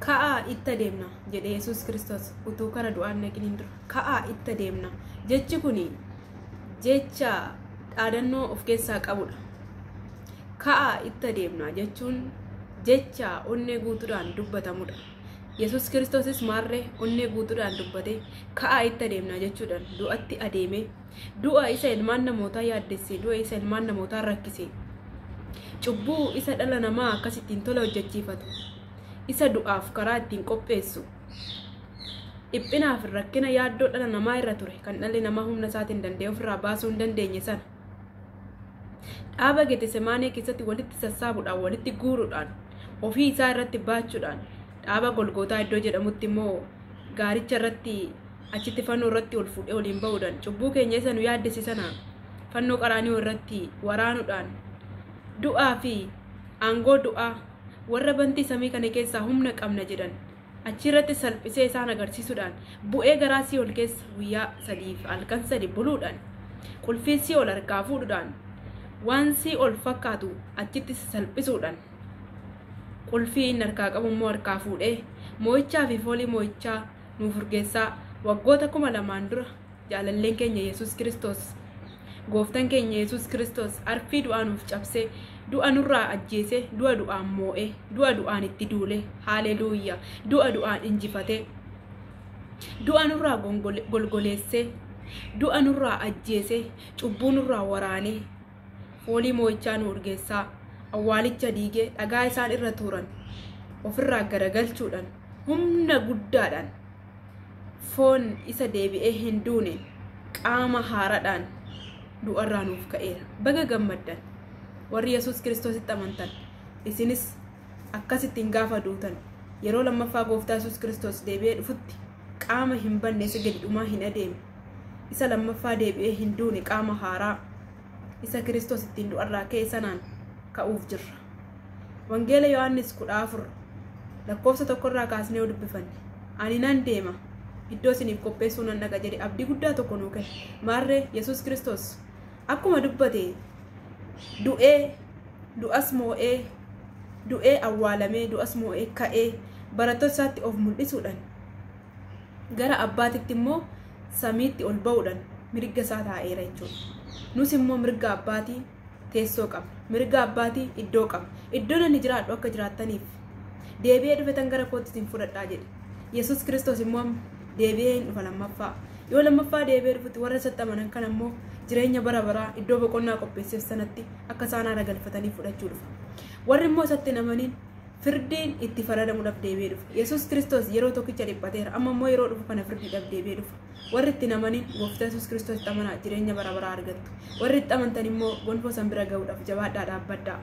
ka'aa itti adeemna jedhe Yesuus Kiristoos utuu kara du'aan naqiniin dura. Ka'aa itti adeemna jechi kuni jecha dhaadannoo of keessaa qabudha. Ka'aa itti adeemna jechuun jecha onnee guutuudhaan dubbatamudha. Yesuus Kiristoosis maarree onnee guutuudhaan dubbate ka'aa itti adeemna jechuudhaan du'atti adeeme du'a isa ilmaan namootaa yaaddesse, du'a isa ilmaan namootaa rakkise, cubbuu isa dhala namaa akkasittiin tola hojjechiifatu, isa du'aaf karaa ittiin qopheessu, dhiphinaaf rakkina yaaddoo dhala namaa irra ture kan dhalli namaa humna isaatiin danda'e ofirraa baasuu hin dandeenye sana dhaaba Getesemaanee keessatti walitti sassaabuudhaan, walitti guuruudhaan, ofii isaa irratti baachuudhaan dhaaba Golgootaa iddoo jedhamutti immoo gaaricha irratti achitti fannoo irratti ol fuudhee waliin ba'uudhaan cubbuu keenya isa nu yaaddesse sana fannoo qaraanioo irratti waraanuudhaan du'aa fi aangoo du'aa warra bantii samii kana keessaa humna qabna jedhan achirratti salphisee isaan agarsiisuudhaan bu'ee garaasii ol keessa guyyaa 3 fi halkan 3 buluudhaan qulfiisii ol harkaa fuudhuudhaan waan sii ol fakkaatu achitti salphisuudhaan qulfii inni harkaa qabu immoo harkaa fuudhee moo'ichaa fi foolii moo'ichaa nuuf urgeessaa waggoota 2000 dura jaalalleen keenya Yesuus Kiristoos gooftaan keenya Yesuus Kiristoos arfii du'aa nuuf cabsee du'a nurraa ajjeese du'a du'aan moo'ee du'a du'aan itti duule haleluuyaa du'a du'aan injifatee du'a nurraa golgoleessee du'a nurraa ajjeese cubbuu nurraa waraanee foolii moo'ichaa nu urgeessaa awwaalicha diigee dhagaa isaan irra turan ofirraa garagalchuudhaan humna guddaadhaan foon isa deebi'ee hin duune qaama haaraadhaan du'arraa nuuf ka'eera. Baga gammaddan warri Yesuus Kiristoositti amantan isinis akkasittiin gaafa duutan yeroo lammaffaa gooftaa Yesuus Kiristoos deebi'ee dhufutti qaama hin banne isa gadi dhumaa hin adeeme isa lammaffaa deebi'ee hin duune qaama haaraa isa Kiristoos ittiin du'arraa ka'e sanaan ka'uuf jirra. Wangeela Yohaannis 14 lakkoofsa 1 irraa kaasnee yoo dubbifanne ani nan deema iddoo isiniif qopheessuu nan dhaqa jedhe abdii guddaa tokko nuu kenne. Maarree Yesuus Kiristoos akkuma dubbate du'as moo'ee du'ee awwaalamee du'as moo'ee ka'ee barattoota isaatti of mul'isuudhaan gara abbaatitti immoo samiitti ol ba'uudhaan mirga isaa taa'eera jechuudha. Nus immoo mirga abbaatii teessoo qabna, mirga abbaatii iddoo qabna. Iddoon ani jiraadhu akka jiraattaniif deebi'ee dhufetan gara kootti fudhadhaa jedhe. Yesuus Kiristoos immoo deebi'ee hin dhufa lammaffaa. Yoo lammaffaa deebi'ee dhufutti warra isatti amanan kan ammoo jireenya bara baraa iddoo boqonnaa qopheesseef sanatti akka isaan haara galfatanii fudhachuu dhufa. Warri immoo isatti hin amanin firdiin itti faradamuudhaaf deebi'ee dhufa. Yesuus Kiristoos yeroo tokkicha dhiphateera amma immoo yeroo dhufu kana firdiidhaaf deebi'ee dhufa. Warri itti hin amanin gooftaa Yesuus Kiristoos itti amanaa jireenya bara baraa argattu. Warri itti amantan immoo gonfoo san bira ga'uudhaaf jabaadhaa dhaabbadhaa.